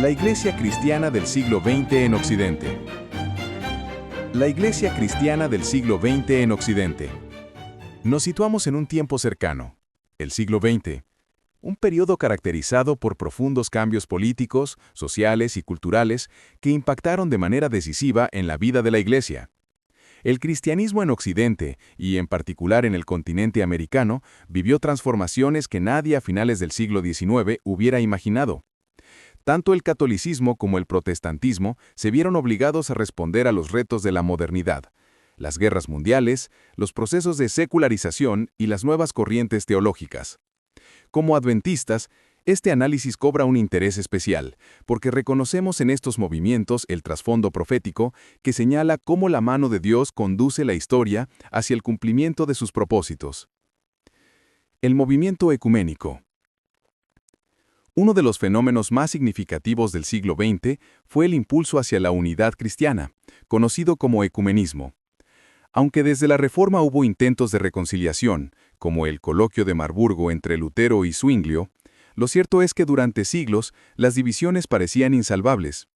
La Iglesia cristiana del siglo XX en Occidente. La Iglesia cristiana del siglo XX en Occidente. Nos situamos en un tiempo cercano, el siglo XX, un periodo caracterizado por profundos cambios políticos, sociales y culturales que impactaron de manera decisiva en la vida de la Iglesia. El cristianismo en Occidente, y en particular en el continente americano, vivió transformaciones que nadie a finales del siglo XIX hubiera imaginado. Tanto el catolicismo como el protestantismo se vieron obligados a responder a los retos de la modernidad, las guerras mundiales, los procesos de secularización y las nuevas corrientes teológicas. Como adventistas, este análisis cobra un interés especial, porque reconocemos en estos movimientos el trasfondo profético que señala cómo la mano de Dios conduce la historia hacia el cumplimiento de sus propósitos. El movimiento ecuménico. Uno de los fenómenos más significativos del siglo XX fue el impulso hacia la unidad cristiana, conocido como ecumenismo. Aunque desde la Reforma hubo intentos de reconciliación, como el Coloquio de Marburgo entre Lutero y Zwinglio, lo cierto es que durante siglos las divisiones parecían insalvables.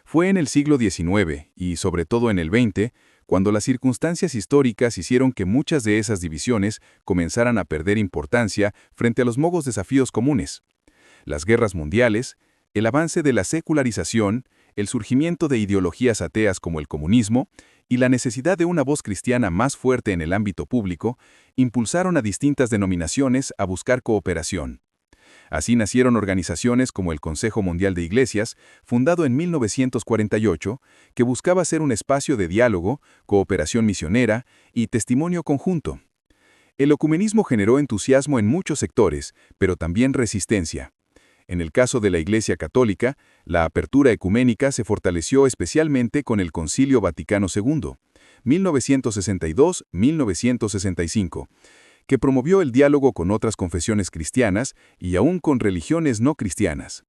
Fue en el siglo XIX, y sobre todo en el XX, cuando las circunstancias históricas hicieron que muchas de esas divisiones comenzaran a perder importancia frente a los nuevos desafíos comunes. Las guerras mundiales, el avance de la secularización, el surgimiento de ideologías ateas como el comunismo y la necesidad de una voz cristiana más fuerte en el ámbito público impulsaron a distintas denominaciones a buscar cooperación. Así nacieron organizaciones como el Consejo Mundial de Iglesias, fundado en 1948, que buscaba ser un espacio de diálogo, cooperación misionera y testimonio conjunto. El ecumenismo generó entusiasmo en muchos sectores, pero también resistencia. En el caso de la Iglesia Católica, la apertura ecuménica se fortaleció especialmente con el Concilio Vaticano II, 1962-1965, que promovió el diálogo con otras confesiones cristianas y aún con religiones no cristianas.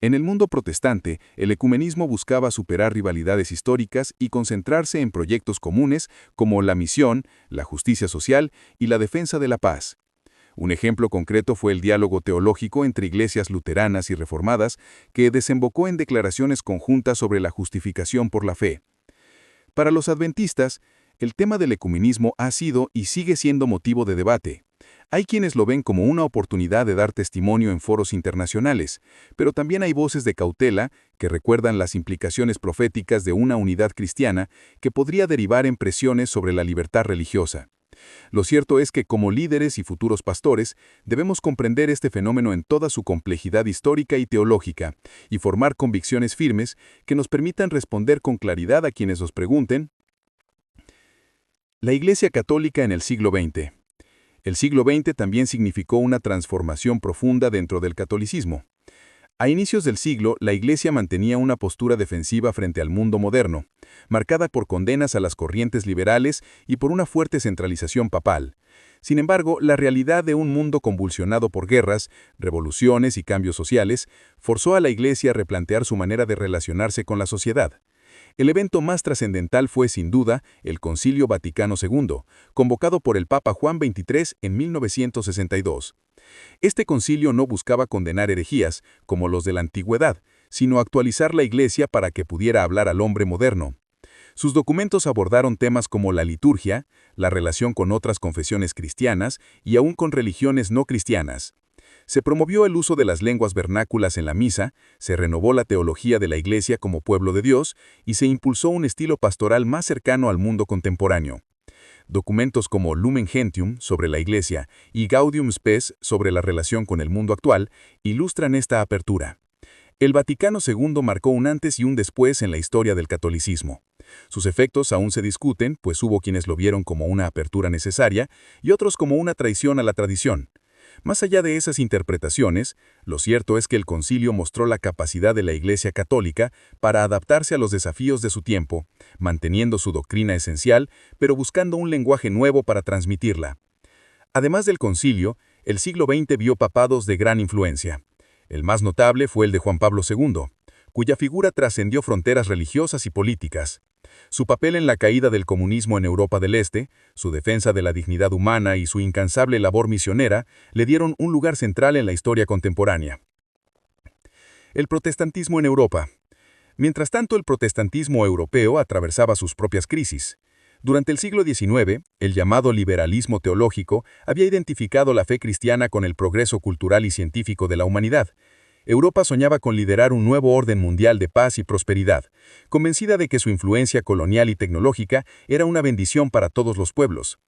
En el mundo protestante, el ecumenismo buscaba superar rivalidades históricas y concentrarse en proyectos comunes como la misión, la justicia social y la defensa de la paz. Un ejemplo concreto fue el diálogo teológico entre iglesias luteranas y reformadas que desembocó en declaraciones conjuntas sobre la justificación por la fe. Para los adventistas, el tema del ecumenismo ha sido y sigue siendo motivo de debate. Hay quienes lo ven como una oportunidad de dar testimonio en foros internacionales, pero también hay voces de cautela que recuerdan las implicaciones proféticas de una unidad cristiana que podría derivar en presiones sobre la libertad religiosa. Lo cierto es que como líderes y futuros pastores, debemos comprender este fenómeno en toda su complejidad histórica y teológica, y formar convicciones firmes que nos permitan responder con claridad a quienes nos pregunten. La Iglesia Católica en el siglo XX. El siglo XX también significó una transformación profunda dentro del catolicismo. A inicios del siglo, la Iglesia mantenía una postura defensiva frente al mundo moderno, marcada por condenas a las corrientes liberales y por una fuerte centralización papal. Sin embargo, la realidad de un mundo convulsionado por guerras, revoluciones y cambios sociales forzó a la Iglesia a replantear su manera de relacionarse con la sociedad. El evento más trascendental fue, sin duda, el Concilio Vaticano II, convocado por el Papa Juan XXIII en 1962. Este concilio no buscaba condenar herejías, como los de la antigüedad, sino actualizar la Iglesia para que pudiera hablar al hombre moderno. Sus documentos abordaron temas como la liturgia, la relación con otras confesiones cristianas y aún con religiones no cristianas. Se promovió el uso de las lenguas vernáculas en la misa, se renovó la teología de la Iglesia como pueblo de Dios y se impulsó un estilo pastoral más cercano al mundo contemporáneo. Documentos como Lumen Gentium sobre la Iglesia y Gaudium Spes sobre la relación con el mundo actual ilustran esta apertura. El Vaticano II marcó un antes y un después en la historia del catolicismo. Sus efectos aún se discuten, pues hubo quienes lo vieron como una apertura necesaria y otros como una traición a la tradición. Más allá de esas interpretaciones, lo cierto es que el concilio mostró la capacidad de la Iglesia Católica para adaptarse a los desafíos de su tiempo, manteniendo su doctrina esencial, pero buscando un lenguaje nuevo para transmitirla. Además del concilio, el siglo XX vio papados de gran influencia. El más notable fue el de Juan Pablo II, cuya figura trascendió fronteras religiosas y políticas. Su papel en la caída del comunismo en Europa del Este, su defensa de la dignidad humana y su incansable labor misionera le dieron un lugar central en la historia contemporánea. El protestantismo en Europa. Mientras tanto, el protestantismo europeo atravesaba sus propias crisis. Durante el siglo XIX, el llamado liberalismo teológico había identificado la fe cristiana con el progreso cultural y científico de la humanidad. Europa soñaba con liderar un nuevo orden mundial de paz y prosperidad, convencida de que su influencia colonial y tecnológica era una bendición para todos los pueblos.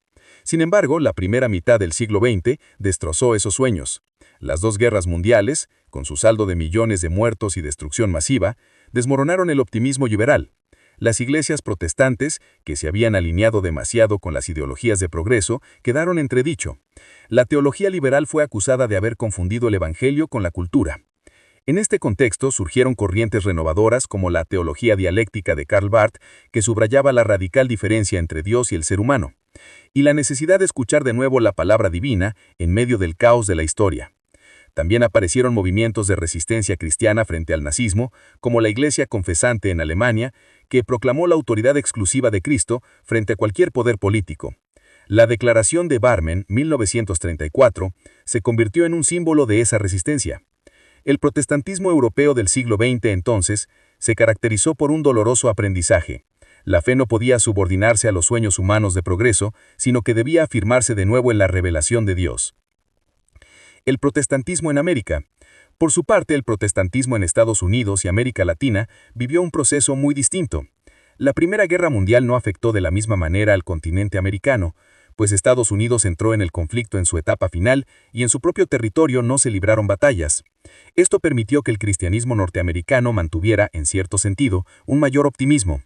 Sin embargo, la primera mitad del siglo XX destrozó esos sueños. Las dos guerras mundiales, con su saldo de millones de muertos y destrucción masiva, desmoronaron el optimismo liberal. Las iglesias protestantes, que se habían alineado demasiado con las ideologías de progreso, quedaron entredicho. La teología liberal fue acusada de haber confundido el evangelio con la cultura. En este contexto surgieron corrientes renovadoras como la teología dialéctica de Karl Barth, que subrayaba la radical diferencia entre Dios y el ser humano, y la necesidad de escuchar de nuevo la palabra divina en medio del caos de la historia. También aparecieron movimientos de resistencia cristiana frente al nazismo, como la Iglesia Confesante en Alemania, que proclamó la autoridad exclusiva de Cristo frente a cualquier poder político. La Declaración de Barmen, 1934, se convirtió en un símbolo de esa resistencia. El protestantismo europeo del siglo XX, entonces, se caracterizó por un doloroso aprendizaje. La fe no podía subordinarse a los sueños humanos de progreso, sino que debía afirmarse de nuevo en la revelación de Dios. El protestantismo en América. Por su parte, el protestantismo en Estados Unidos y América Latina vivió un proceso muy distinto. La Primera Guerra Mundial no afectó de la misma manera al continente americano, pues Estados Unidos entró en el conflicto en su etapa final y en su propio territorio no se libraron batallas. Esto permitió que el cristianismo norteamericano mantuviera, en cierto sentido, un mayor optimismo.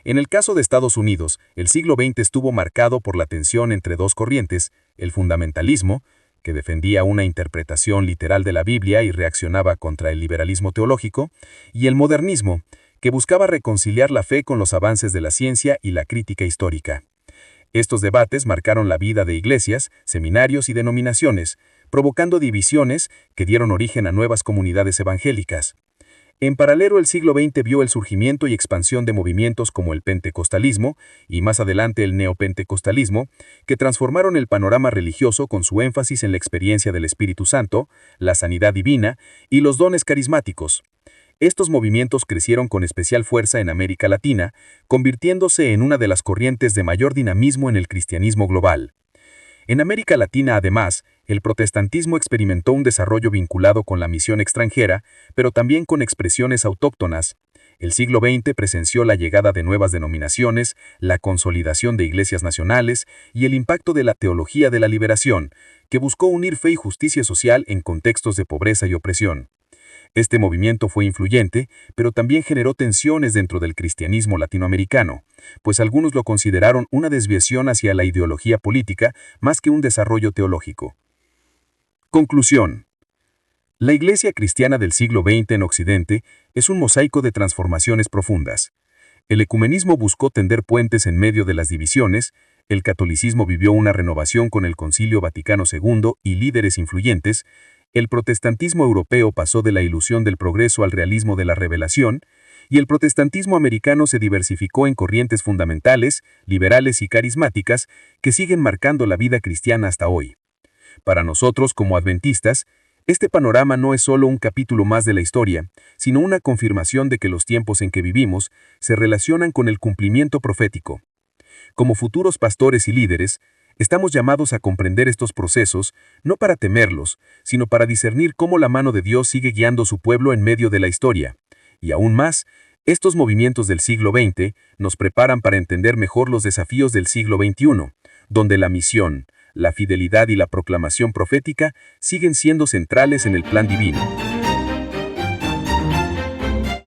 En el caso de Estados Unidos, el siglo XX estuvo marcado por la tensión entre dos corrientes: el fundamentalismo, que defendía una interpretación literal de la Biblia y reaccionaba contra el liberalismo teológico, y el modernismo, que buscaba reconciliar la fe con los avances de la ciencia y la crítica histórica. Estos debates marcaron la vida de iglesias, seminarios y denominaciones, provocando divisiones que dieron origen a nuevas comunidades evangélicas. En paralelo, el siglo XX vio el surgimiento y expansión de movimientos como el pentecostalismo y más adelante el neopentecostalismo, que transformaron el panorama religioso con su énfasis en la experiencia del Espíritu Santo, la sanidad divina y los dones carismáticos. Estos movimientos crecieron con especial fuerza en América Latina, convirtiéndose en una de las corrientes de mayor dinamismo en el cristianismo global. En América Latina, además, el protestantismo experimentó un desarrollo vinculado con la misión extranjera, pero también con expresiones autóctonas. El siglo XX presenció la llegada de nuevas denominaciones, la consolidación de iglesias nacionales y el impacto de la teología de la liberación, que buscó unir fe y justicia social en contextos de pobreza y opresión. Este movimiento fue influyente, pero también generó tensiones dentro del cristianismo latinoamericano, pues algunos lo consideraron una desviación hacia la ideología política más que un desarrollo teológico. Conclusión. La Iglesia cristiana del siglo XX en Occidente es un mosaico de transformaciones profundas. El ecumenismo buscó tender puentes en medio de las divisiones, el catolicismo vivió una renovación con el Concilio Vaticano II y líderes influyentes, el protestantismo europeo pasó de la ilusión del progreso al realismo de la revelación, y el protestantismo americano se diversificó en corrientes fundamentales, liberales y carismáticas que siguen marcando la vida cristiana hasta hoy. Para nosotros, como adventistas, este panorama no es solo un capítulo más de la historia, sino una confirmación de que los tiempos en que vivimos se relacionan con el cumplimiento profético. Como futuros pastores y líderes, estamos llamados a comprender estos procesos, no para temerlos, sino para discernir cómo la mano de Dios sigue guiando su pueblo en medio de la historia. Y aún más, estos movimientos del siglo XX nos preparan para entender mejor los desafíos del siglo XXI, donde la misión, la fidelidad y la proclamación profética siguen siendo centrales en el plan divino.